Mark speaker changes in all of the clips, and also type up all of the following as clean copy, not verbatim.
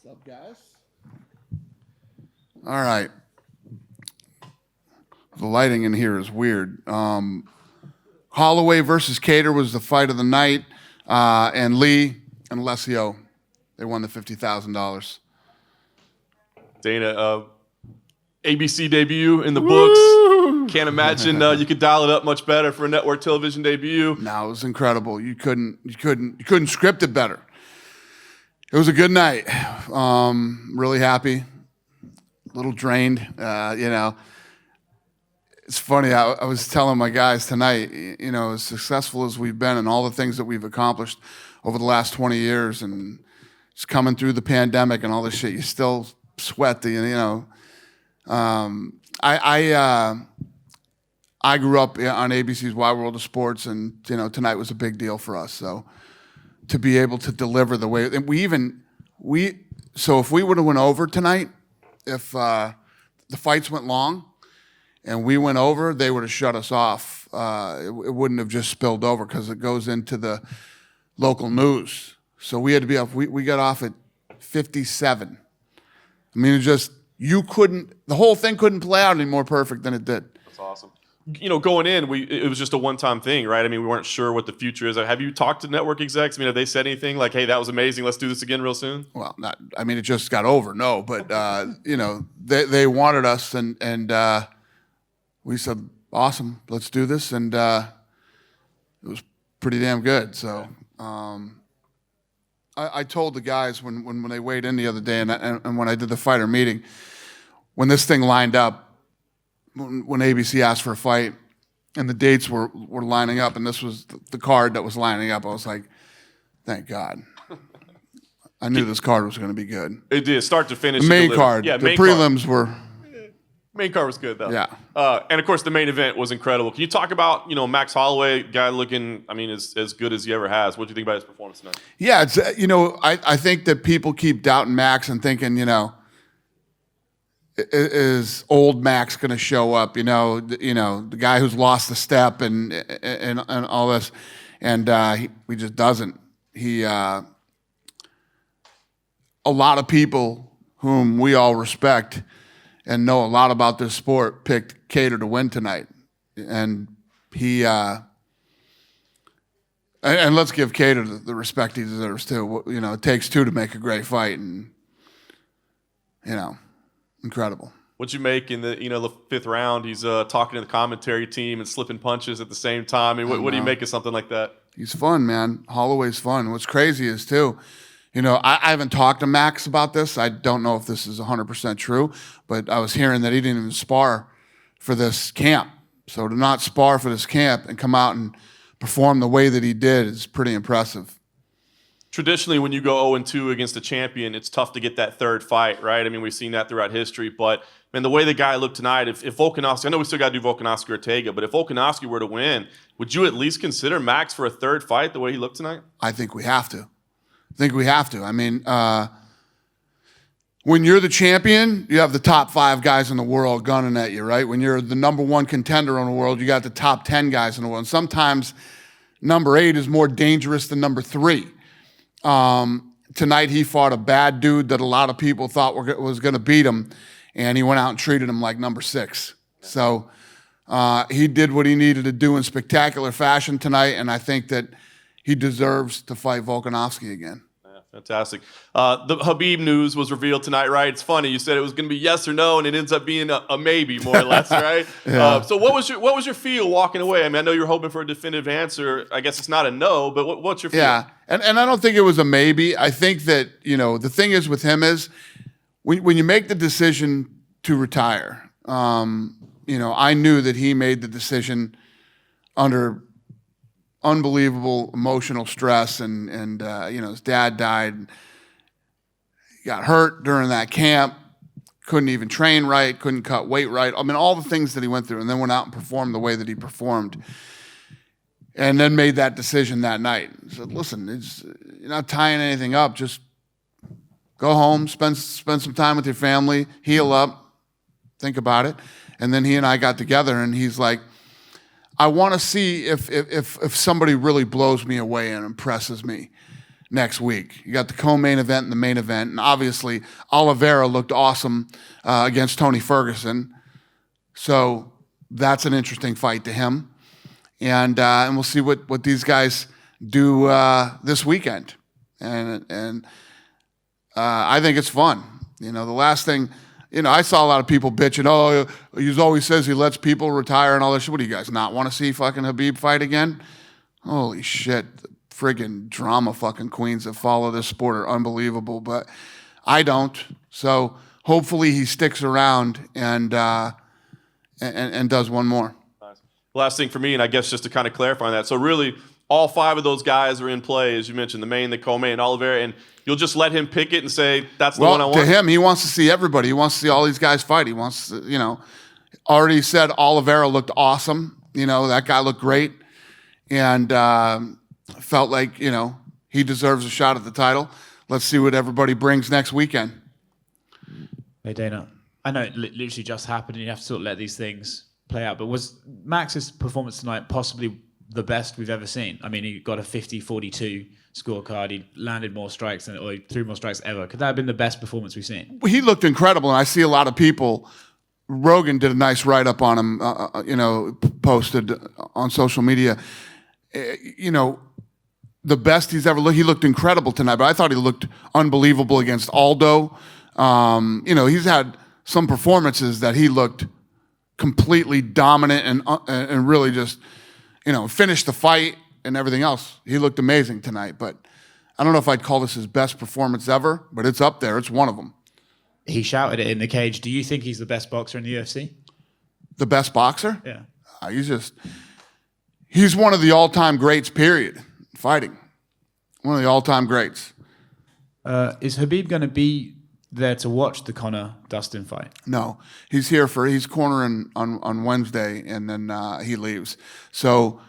Speaker 1: up, guys?
Speaker 2: All right. The lighting in here is weird. Holloway versus Cater was the fight of the night, and Lee and Alessio, they won the $50,000.
Speaker 3: Dana, ABC debut in the books. Can't imagine you could dial it up much better for a network television debut.
Speaker 2: No, it was incredible. You couldn't script it better. It was a good night. Really happy. A little drained. It's funny. I was telling my guys tonight, as successful as we've been and all the things that we've accomplished over the last 20 years and just coming through the pandemic and all this shit, you still sweat I grew up on ABC's Wide World of Sports, and tonight was a big deal for us. So to be able to deliver the way, and so if we would have went over tonight, if the fights went long and we went over, they would have shut us off. It wouldn't have just spilled over because it goes into the local news. So we had to be off. We got off at 57. I mean, the whole thing couldn't play out any more perfect than it did.
Speaker 3: That's awesome. Going in, it was just a one-time thing, right? I mean, we weren't sure what the future is. Have you talked to network execs? I mean, have they said anything like, hey, that was amazing, let's do this again real soon?
Speaker 2: Well, it just got over, no. But, they wanted us, and we said, awesome, let's do this. And it was pretty damn good. So I told the guys when they weighed in the other day and when I did the fighter meeting, when this thing lined up, when ABC asked for a fight and the dates were lining up and this was the card that was lining up, I was like, thank God. I knew this card was going to be good.
Speaker 3: It did, start to finish.
Speaker 2: The main card.
Speaker 3: Yeah,
Speaker 2: the prelims were...
Speaker 3: Main card was good, though.
Speaker 2: Yeah.
Speaker 3: And, of course, the main event was incredible. Can you talk about, Max Holloway, guy looking, as good as he ever has? What do you think about his performance tonight?
Speaker 2: Yeah, it's I think that people keep doubting Max and thinking, is old Max going to show up? The guy who's lost the step and all this, and he just doesn't. A lot of people whom we all respect and know a lot about this sport picked Cater to win tonight, and and let's give Cater the respect he deserves too. It takes two to make a great fight, and incredible.
Speaker 3: What'd you make in the fifth round? He's talking to the commentary team and slipping punches at the same time. What do you make of something like that?
Speaker 2: He's fun, man. Holloway's fun. What's crazy is too, I haven't talked to Max about this. I don't know if this is 100% true, but I was hearing that he didn't even spar for this camp. So to not spar for this camp and come out and perform the way that he did is pretty impressive.
Speaker 3: Traditionally, when you go 0-2 against a champion, it's tough to get that third fight, right? I mean, we've seen that throughout history. But, man, the way the guy looked tonight, if Volkanovski, I know we still got to do Volkanovski Ortega, but if Volkanovski were to win, would you at least consider Max for a third fight the way he looked tonight?
Speaker 2: I think we have to. I mean, when you're the champion, you have the top 5 guys in the world gunning at you, right? When you're the number 1 contender in the world, you got the top 10 guys in the world. And sometimes number 8 is more dangerous than number 3. Tonight he fought a bad dude that a lot of people thought was going to beat him, and he went out and treated him like number 6. So he did what he needed to do in spectacular fashion tonight, and I think that he deserves to fight Volkanovski again.
Speaker 3: Yeah, fantastic. The Khabib news was revealed tonight, right? It's funny. You said it was going to be yes or no, and it ends up being a maybe, more or less, right?
Speaker 2: Yeah.
Speaker 3: So what was your feel walking away? I mean, I know you're hoping for a definitive answer. I guess it's not a no, but what's your feel?
Speaker 2: Yeah, and I don't think it was a maybe. I think that, the thing is with him is when you make the decision to retire, I knew that he made the decision under unbelievable emotional stress, and his dad died. He got hurt during that camp, couldn't even train right, couldn't cut weight right. I mean, all the things that he went through, and then went out and performed the way that he performed, and then made that decision that night. He said, listen, you're not tying anything up. Just go home, spend some time with your family, heal up, think about it. And then he and I got together, and he's like, I want to see if somebody really blows me away and impresses me. next week. You got the co-main event and the main event, and obviously Oliveira looked awesome against Tony Ferguson. So that's an interesting fight to him. And we'll see what these guys do this weekend. And I think it's fun. The last thing, I saw a lot of people bitching, oh, he always says he lets people retire and all this shit. What do you guys not want to see fucking Khabib fight again? Holy shit. The friggin' drama fucking queens that follow this sport are unbelievable, but I don't. So hopefully he sticks around and does one more.
Speaker 3: Nice. Last thing for me, and I guess just to kind of clarify on that. So really, all 5 of those guys are in play, as you mentioned, the main, the co-main, Oliveira, and you'll just let him pick it and say, that's the one I want?
Speaker 2: To him, he wants to see everybody. He wants to see all these guys fight. He wants to, already said Oliveira looked awesome. That guy looked great. And felt like, he deserves a shot at the title. Let's see what everybody brings next weekend.
Speaker 1: Hey, Dana. I know it literally just happened and you have to sort of let these things play out, but was Max's performance tonight possibly the best we've ever seen? I mean, he got a 50-42 scorecard. He landed more strikes or he threw more strikes ever. Could that have been the best performance we've seen?
Speaker 2: He looked incredible, and I see a lot of people. Rogan did a nice write-up on him, posted on social media. The best he's ever looked. He looked incredible tonight, but I thought he looked unbelievable against Aldo. He's had some performances that he looked completely dominant and really just, finished the fight and everything else. He looked amazing tonight, but I don't know if I'd call this his best performance ever, but it's up there. It's one of them.
Speaker 1: He shouted it in the cage. Do you think he's the best boxer in the UFC?
Speaker 2: The best boxer?
Speaker 1: Yeah.
Speaker 2: He's one of the all-time greats, period, fighting. One of the all-time greats.
Speaker 1: Is Khabib going to be there to watch the Conor-Dustin fight?
Speaker 2: No. He's cornering on Wednesday, and then he leaves. So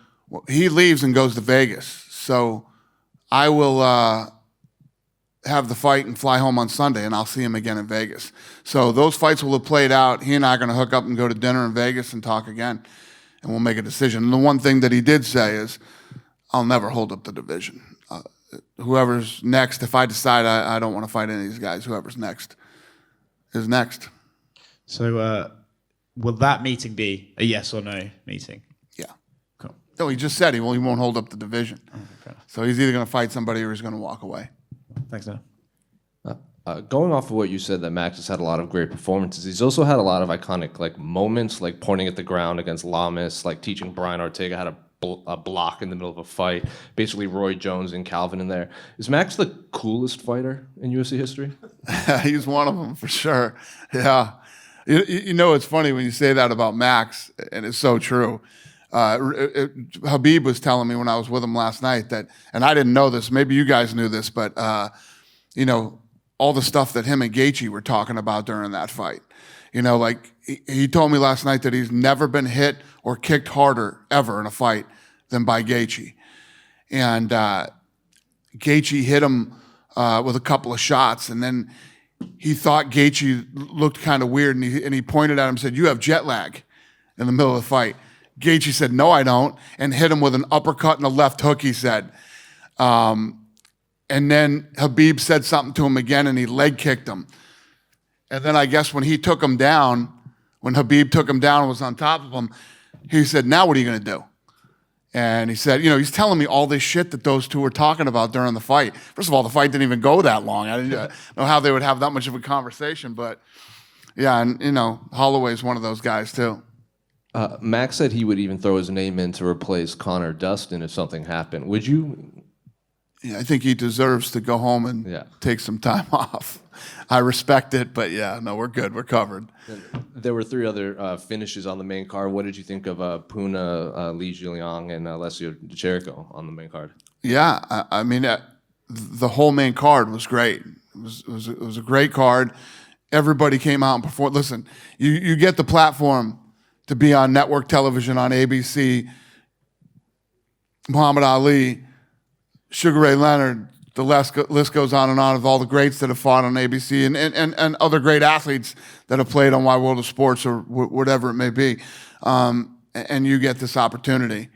Speaker 2: he leaves and goes to Vegas. So I will have the fight and fly home on Sunday, and I'll see him again in Vegas. So those fights will have played out. He and I are going to hook up and go to dinner in Vegas and talk again, and we'll make a decision. And the one thing that he did say is, I'll never hold up the division. Whoever's next, if I decide I don't want to fight any of these guys, whoever's next is next.
Speaker 1: So will that meeting be a yes or no meeting?
Speaker 2: Yeah.
Speaker 1: Cool.
Speaker 2: No, he just said he won't hold up the division.
Speaker 1: Okay,
Speaker 2: so he's either going to fight somebody or he's going to walk away.
Speaker 1: Thanks, Dana.
Speaker 4: Going off of what you said, that Max has had a lot of great performances. He's also had a lot of iconic moments, like pointing at the ground against Lamas, like teaching Brian Ortega how to a block in the middle of a fight. Basically, Roy Jones and Calvin in there. Is Max the coolest fighter in UFC history?
Speaker 2: He's one of them for sure. Yeah. It's funny when you say that about Max, and it's so true. Khabib was telling me when I was with him last night that, and I didn't know this, maybe you guys knew this, but, all the stuff that him and Gaethje were talking about during that fight. He told me last night that he's never been hit or kicked harder ever in a fight than by Gaethje. And Gaethje hit him with a couple of shots, and then he thought Gaethje looked kind of weird, and he pointed at him and said, "You have jet lag," in the middle of the fight. Gaethje said, "No, I don't," and hit him with an uppercut and a left hook, he said. And then Khabib said something to him again, and he leg kicked him. And then I guess when Habib took him down and was on top of him, he said, "Now what are you going to do?" And he said, he's telling me all this shit that those two were talking about during the fight. First of all, the fight didn't even go that long. I didn't know how they would have that much of a conversation. But, yeah, and, Holloway's one of those guys, too.
Speaker 4: Max said he would even throw his name in to replace Conor Dustin if something happened. Would you?
Speaker 2: Yeah, I think he deserves to go home and take some time off. I respect it, but no, we're good. We're covered.
Speaker 4: There were 3 other finishes on the main card. What did you think of Puna, Li Jialiang, and Alessio Di Chirico on the main card?
Speaker 2: Yeah, I mean, the whole main card was great. It was a great card. Everybody came out and performed. Listen, you get the platform to be on network television on ABC, Muhammad Ali, Sugar Ray Leonard, the list goes on and on of all the greats that have fought on ABC and other great athletes that have played on Wide World of Sports or whatever it may be. And you get this opportunity.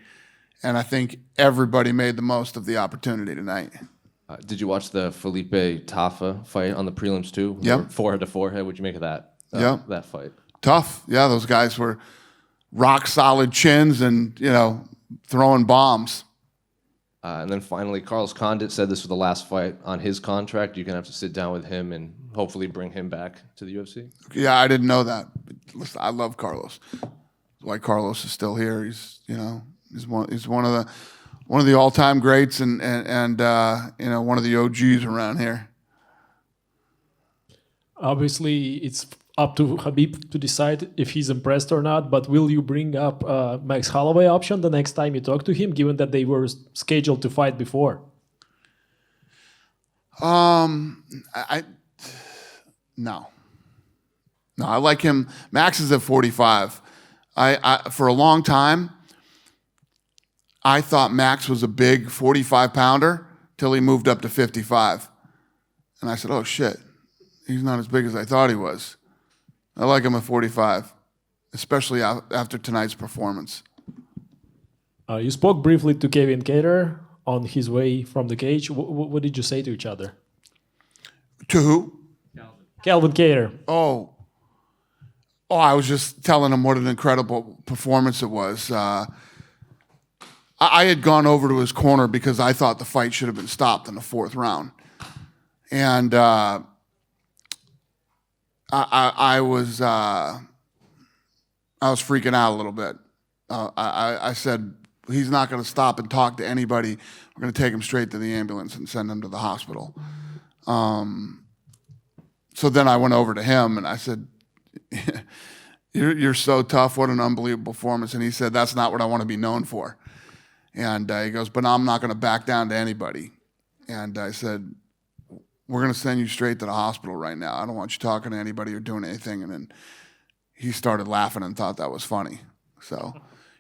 Speaker 2: And I think everybody made the most of the opportunity tonight.
Speaker 4: Did you watch the Felipe Tafa fight on the prelims too?
Speaker 2: Yep.
Speaker 4: Forehead to forehead. What'd you make of that?
Speaker 2: Yep.
Speaker 4: That fight.
Speaker 2: Tough. Yeah, those guys were rock solid chins and, throwing bombs.
Speaker 4: And then finally, Carlos Condit said this was the last fight on his contract. You're going to have to sit down with him and hopefully bring him back to the UFC.
Speaker 2: Yeah, I didn't know that. But listen, I love Carlos. That's why Carlos is still here. He's one of the all-time greats and one of the OGs around here.
Speaker 5: Obviously, it's up to Khabib to decide if he's impressed or not, but will you bring up Max Holloway option the next time you talk to him, given that they were scheduled to fight before?
Speaker 2: No, I like him. Max is at 45. I for a long time, I thought Max was a big 45-pounder till he moved up to 55. And I said, oh, shit, he's not as big as I thought he was. I like him at 45, especially after tonight's performance.
Speaker 5: You spoke briefly to Kevin Kattar on his way from the cage. What did you say to each other?
Speaker 2: To who?
Speaker 5: Calvin Kattar.
Speaker 2: Oh, I was just telling him what an incredible performance it was. I had gone over to his corner because I thought the fight should have been stopped in the 4th round. And I was freaking out a little bit. I said, he's not going to stop and talk to anybody. We're going to take him straight to the ambulance and send him to the hospital. So then I went over to him and I said, you're so tough. What an unbelievable performance. And he said, that's not what I want to be known for. And he goes, but I'm not going to back down to anybody. And I said, we're going to send you straight to the hospital right now. I don't want you talking to anybody or doing anything. And then he started laughing and thought that was funny. So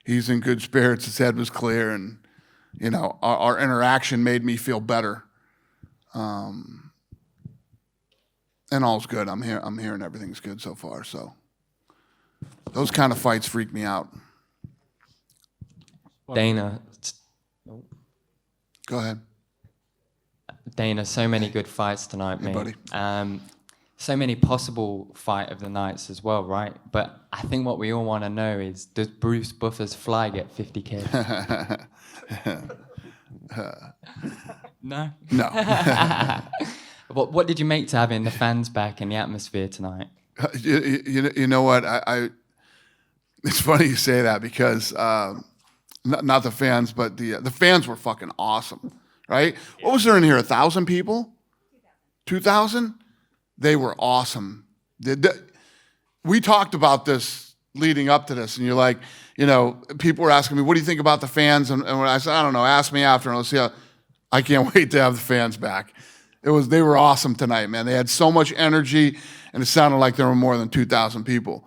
Speaker 2: he's in good spirits. His head was clear. And, our interaction made me feel better. And all's good. I'm hearing everything's good so far. So those kind of fights freak me out.
Speaker 6: Dana,
Speaker 2: Go ahead.
Speaker 6: Dana, so many good fights tonight,
Speaker 2: Hey,
Speaker 6: mate.
Speaker 2: buddy.
Speaker 6: So many possible fight of the nights as well, right? But I think what we all want to know is, does Bruce Buffer's fly get 50K? No?
Speaker 2: No.
Speaker 6: What did you make to having the fans back in the atmosphere tonight?
Speaker 2: You know what? It's funny you say that because not the fans, but the fans were fucking awesome, right? What was there in here? 1,000 people? 2,000? They were awesome. We talked about this leading up to this, and you're like, people were asking me, what do you think about the fans? And when I said, I don't know, ask me after, and let's see how. I can't wait to have the fans back. They were awesome tonight, man. They had so much energy, and it sounded like there were more than 2,000 people.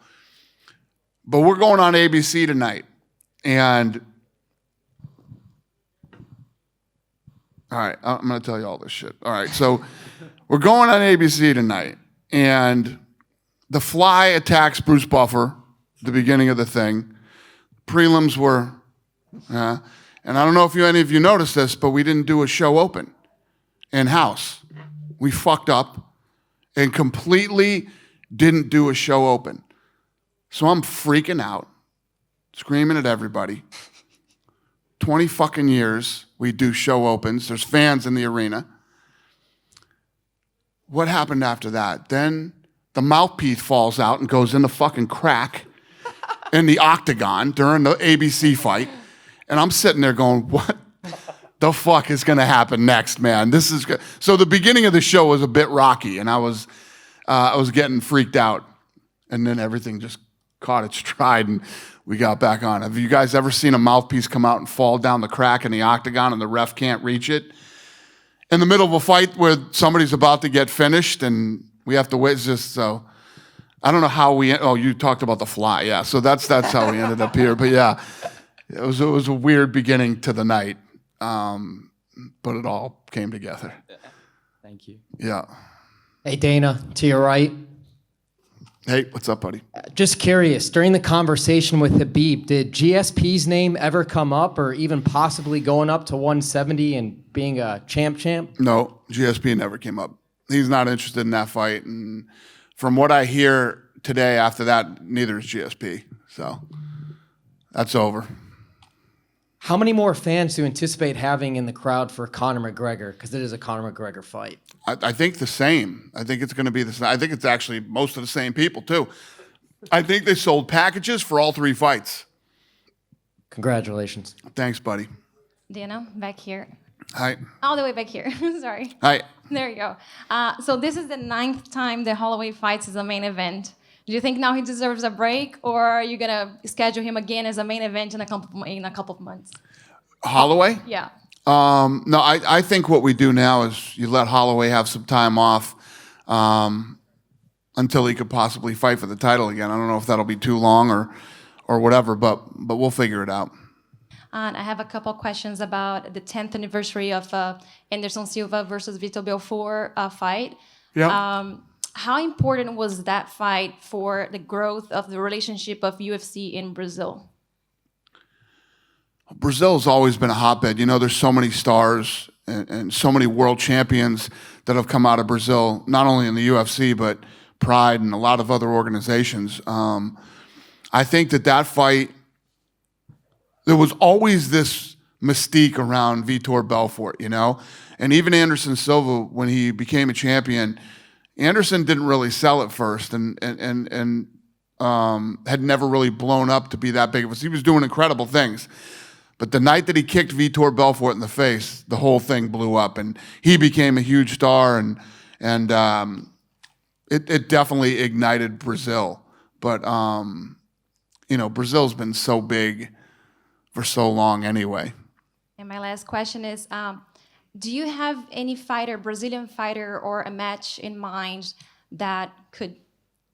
Speaker 2: But we're going on ABC tonight, and all right, I'm going to tell you all this shit. All right, so we're going on ABC tonight, and the Fly attacks Bruce Buffer at the beginning of the thing. Prelims were, and I don't know if any of you noticed this, but we didn't do a show open in-house. We fucked up and completely didn't do a show open. So I'm freaking out, screaming at everybody. 20 fucking years we do show opens. There's fans in the arena. What happened after that? Then the mouthpiece falls out and goes in the fucking crack in the octagon during the ABC fight. And I'm sitting there going, what the fuck is going to happen next, man? This is good. So the beginning of the show was a bit rocky, and I was getting freaked out. And then everything just caught its stride, and we got back on. Have you guys ever seen a mouthpiece come out and fall down the crack in the octagon and the ref can't reach it? In the middle of a fight where somebody's about to get finished and we have to wait, so I don't know how you talked about the Fly. Yeah, so that's how we ended up here. But yeah, it was a weird beginning to the night, but it all came together.
Speaker 6: Thank you.
Speaker 2: Yeah.
Speaker 7: Hey, Dana, to your right.
Speaker 2: Hey, what's up, buddy?
Speaker 7: Just curious, during the conversation with Khabib, did GSP's name ever come up, or even possibly going up to 170 and being a champ?
Speaker 2: No, GSP never came up. He's not interested in that fight. And from what I hear today after that, neither is GSP. So that's over.
Speaker 7: How many more fans do you anticipate having in the crowd for Conor McGregor? Because it is a Conor McGregor fight.
Speaker 2: I think the same. I think it's going to be the same. I think it's actually most of the same people, too. I think they sold packages for all 3 fights.
Speaker 7: Congratulations.
Speaker 2: Thanks, buddy.
Speaker 8: Dana, back here.
Speaker 2: Hi.
Speaker 8: All the way back here. Sorry.
Speaker 2: Hi.
Speaker 8: There you go. So this is the 9th time that Holloway fights as a main event. Do you think now he deserves a break, or are you gonna schedule him again as a main event in a couple of months?
Speaker 2: Holloway?
Speaker 8: Yeah.
Speaker 2: No, I think what we do now is you let Holloway have some time off until he could possibly fight for the title again. I don't know if that'll be too long or whatever, but we'll figure it out.
Speaker 8: And I have a couple of questions about the 10th anniversary of Anderson Silva versus Vitor Belfort fight.
Speaker 2: Yeah.
Speaker 8: How important was that fight for the growth of the relationship of UFC in Brazil?
Speaker 2: Brazil's always been a hotbed. You know, there's so many stars and so many world champions that have come out of Brazil, not only in the UFC, but Pride and a lot of other organizations. I think that fight, there was always this mystique around Vitor Belfort, you know? And even Anderson Silva, when he became a champion, Anderson didn't really sell at first and had never really blown up to be that big of a... He was doing incredible things. But the night that he kicked Vitor Belfort in the face, the whole thing blew up, and he became a huge star, and it definitely ignited Brazil. But, you know, Brazil's been so big for so long anyway.
Speaker 8: And my last question is, do you have any fighter, Brazilian fighter, or a match in mind that could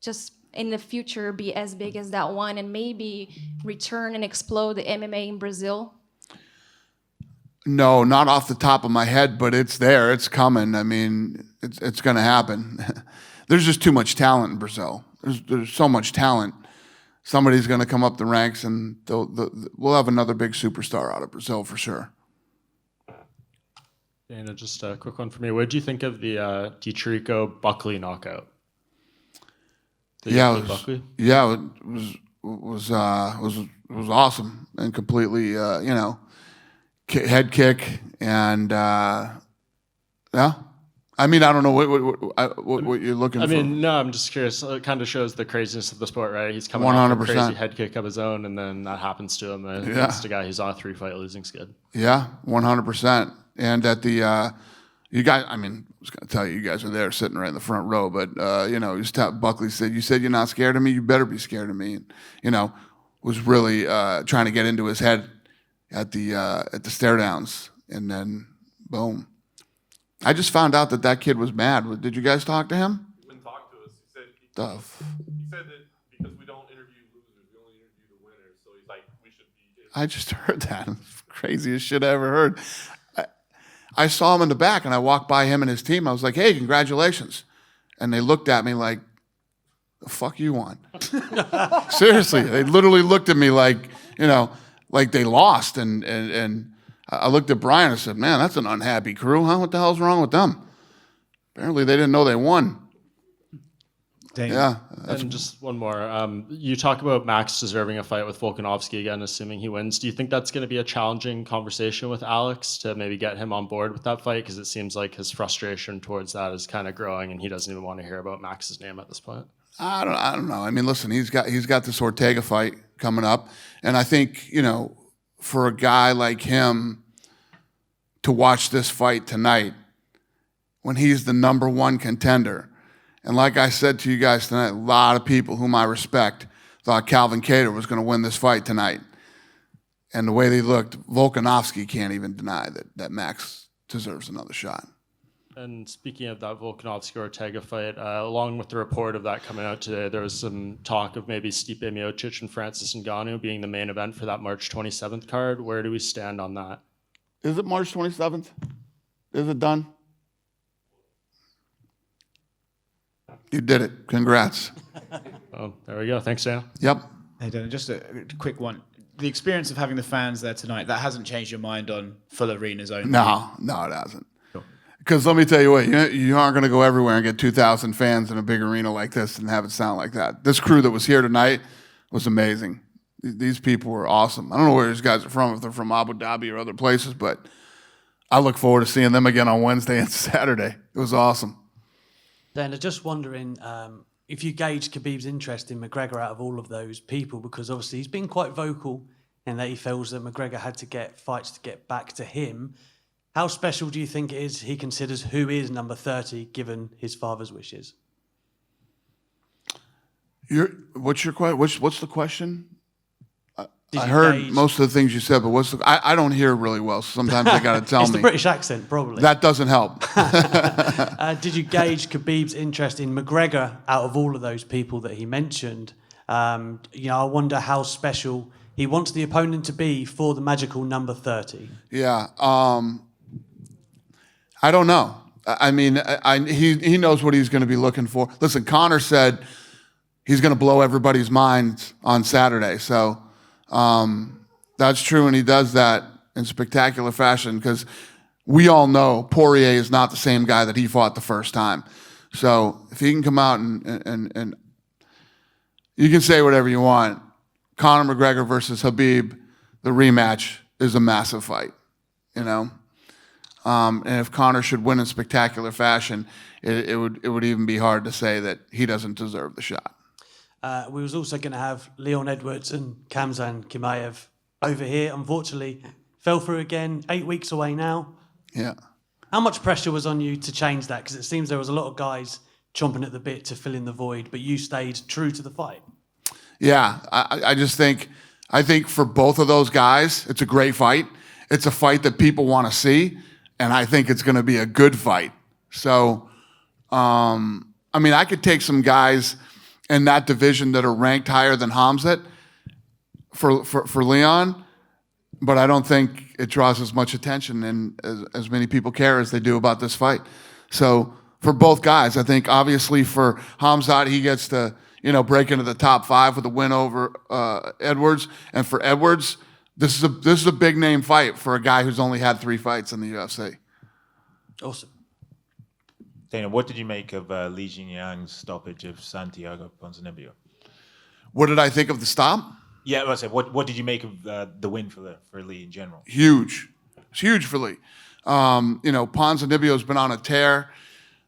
Speaker 8: just in the future be as big as that one and maybe return and explode the MMA in Brazil?
Speaker 2: No, not off the top of my head, but it's there. It's coming. I mean, it's going to happen. There's just too much talent in Brazil. There's so much talent. Somebody's going to come up the ranks, and we'll have another big superstar out of Brazil for sure.
Speaker 9: Dana, just a quick one for me. What did you think of the Dietricho Buckley knockout?
Speaker 2: Yeah, it was awesome and completely, you know, head kick and yeah. I mean, I don't know what you're looking for.
Speaker 9: I mean, no, I'm just curious. It kind of shows the craziness of the sport, right? He's coming
Speaker 2: 100%.
Speaker 9: off a crazy head kick of his own, and then that happens to him against a guy who's on a 3-fight losing skid.
Speaker 2: Yeah, 100%. And at the, you guys, I mean, I was going to tell you, you guys are there sitting right in the front row, but, you know, Buckley said, "You said you're not scared of me? You better be scared of me." And, you know, was really trying to get into his head at the stare downs. And then, boom. I just found out that kid was mad. Did you guys talk to him?
Speaker 3: He didn't talk to us. He said
Speaker 2: He
Speaker 3: said that because we don't interview losers, we only interview the winners. So he's like, we should be.
Speaker 2: I just heard that. Craziest shit I ever heard. I saw him in the back, and I walked by him and his team. I was like, "Hey, congratulations!" And they looked at me like, "The fuck you want?" Seriously, they literally looked at me like, you know, like they lost. And I looked at Brian and said, "Man, that's an unhappy crew, huh? What the hell's wrong with them?" Apparently, they didn't know they won.
Speaker 1: Dang.
Speaker 2: Yeah.
Speaker 9: And just one more. You talk about Max deserving a fight with Volkanovski again, assuming he wins. Do you think that's going to be a challenging conversation with Alex to maybe get him on board with that fight? Because it seems like his frustration towards that is kind of growing, and he doesn't even want to hear about Max's name at this point.
Speaker 2: I don't know. I mean, listen, he's got this Ortega fight coming up, and I think, you know, for a guy like him to watch this fight tonight when he's the number one contender. And like I said to you guys tonight, a lot of people whom I respect thought Calvin Kattar was going to win this fight tonight. And the way they looked, Volkanovski can't even deny that Max deserves another shot.
Speaker 9: And speaking of that Volkanovski-Ortega fight, along with the report of that coming out today, there was some talk of maybe Stipe Miocic and Francis Ngannou being the main event for that March 27th card. Where do we stand on that?
Speaker 2: Is it March 27th? Is it done? You did it. Congrats.
Speaker 9: Oh, there we go. Thanks, Dana.
Speaker 2: Yep.
Speaker 1: Hey, Dylan, just a quick one. The experience of having the fans there tonight, that hasn't changed your mind on full arenas only?
Speaker 2: No, it hasn't. Because let me tell you what, you aren't going to go everywhere and get 2,000 fans in a big arena like this and have it sound like that. This crew that was here tonight was amazing. These people were awesome. I don't know where these guys are from, if they're from Abu Dhabi or other places, but I look forward to seeing them again on Wednesday and Saturday. It was awesome.
Speaker 10: Dana, just wondering if you gauge Khabib's interest in McGregor out of all of those people, because obviously he's been quite vocal in that he feels that McGregor had to get fights to get back to him. How special do you think it is he considers who is number 30 given his father's wishes?
Speaker 2: What's the question?
Speaker 10: Did
Speaker 2: I
Speaker 10: you
Speaker 2: heard
Speaker 10: gauge-
Speaker 2: most of the things you said, but I don't hear really well, so sometimes I got to tell
Speaker 10: It's
Speaker 2: me.
Speaker 10: the British accent, probably.
Speaker 2: That doesn't help.
Speaker 10: Did you gauge Khabib's interest in McGregor out of all of those people that he mentioned? I wonder how special he wants the opponent to be for the magical number 30.
Speaker 2: Yeah. I don't know. I mean, he knows what he's going to be looking for. Listen, Conor said he's going to blow everybody's minds on Saturday. So that's true, and he does that in spectacular fashion because we all know Poirier is not the same guy that he fought the first time. So if he can come out and you can say whatever you want, Conor McGregor versus Khabib, the rematch is a massive fight, you know? And if Conor should win in spectacular fashion, it would even be hard to say that he doesn't deserve the shot.
Speaker 10: We was also going to have Leon Edwards and Khamzat Chimaev over here. Unfortunately, fell through again, 8 weeks away now.
Speaker 2: Yeah.
Speaker 10: How much pressure was on you to change that? Because it seems there was a lot of guys chomping at the bit to fill in the void, but you stayed true to the fight.
Speaker 2: Yeah, I just think for both of those guys, it's a great fight. It's a fight that people want to see, and I think it's going to be a good fight. So, I mean, I could take some guys in that division that are ranked higher than Khamzat for Leon, but I don't think it draws as much attention and as many people care as they do about this fight. So for both guys, I think obviously for Khamzat, he gets to break into the top 5 with a win over Edwards, and for Edwards, this is a big name fight for a guy who's only had 3 fights in the UFC.
Speaker 10: Awesome.
Speaker 11: Dana, what did you make of Li Jingliang's stoppage of Santiago Ponzinibbio?
Speaker 2: What did I think of the stop?
Speaker 11: Yeah, I said, what did you make of the win for Li in general?
Speaker 2: Huge. It's huge for Li. Ponzinibbio's been on a tear.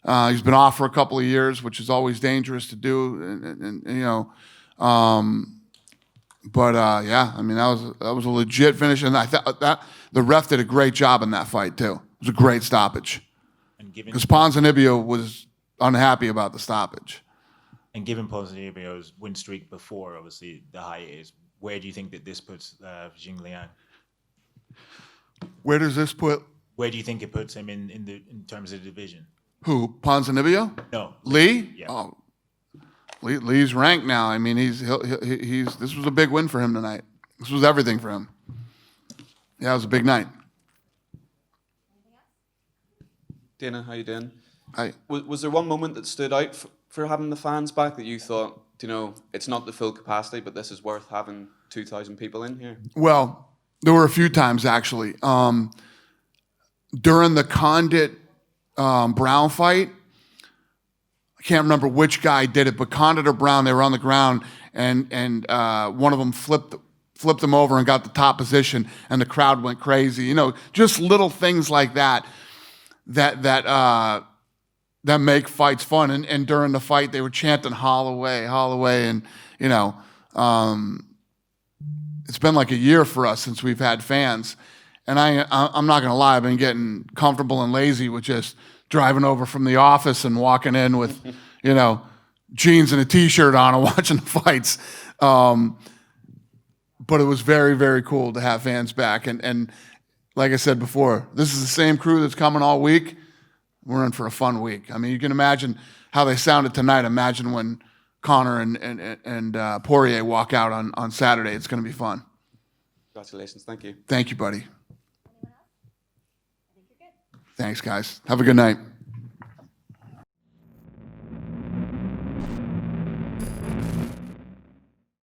Speaker 2: He's been off for a couple of years, which is always dangerous to do. Yeah, I mean, that was a legit finish. And I thought that the ref did a great job in that fight, too. It was a great stoppage. Because Ponzinibbio was unhappy about the stoppage.
Speaker 11: And given Ponzinibbio's win streak before, obviously, the hiatus, where do you think that this puts Jingliang?
Speaker 2: Where does this put?
Speaker 11: Where do you think it puts him in terms of the division?
Speaker 2: Who? Ponzinibbio?
Speaker 11: No.
Speaker 2: Li?
Speaker 11: Yeah.
Speaker 2: Oh, Lee's ranked now. I mean, he's this was a big win for him tonight. This was everything for him. Yeah, it was a big night.
Speaker 12: Dana, how you doing?
Speaker 2: Hi.
Speaker 12: Was there one moment that stood out for having the fans back that you thought, it's not the full capacity, but this is worth having 2,000 people in here?
Speaker 2: Well, there were a few times actually. During the Condit Brown fight, I can't remember which guy did it, but Condit or Brown, they were on the ground, and one of them flipped them over and got the top position, and the crowd went crazy. Just little things like that make fights fun. And during the fight, they were chanting Holloway, and it's been like a year for us since we've had fans. And I'm not gonna lie, I've been getting comfortable and lazy with just driving over from the office and walking in with, jeans and a t-shirt on and watching the fights. But it was very, very cool to have fans back. And like I said before, this is the same crew that's coming all week. We're in for a fun week. I mean, you can imagine how they sounded tonight. Imagine when Conor and Poirier walk out on Saturday. It's going to be fun.
Speaker 12: Congratulations. Thank you.
Speaker 2: Thank you, buddy. Thanks, guys. Have a good night.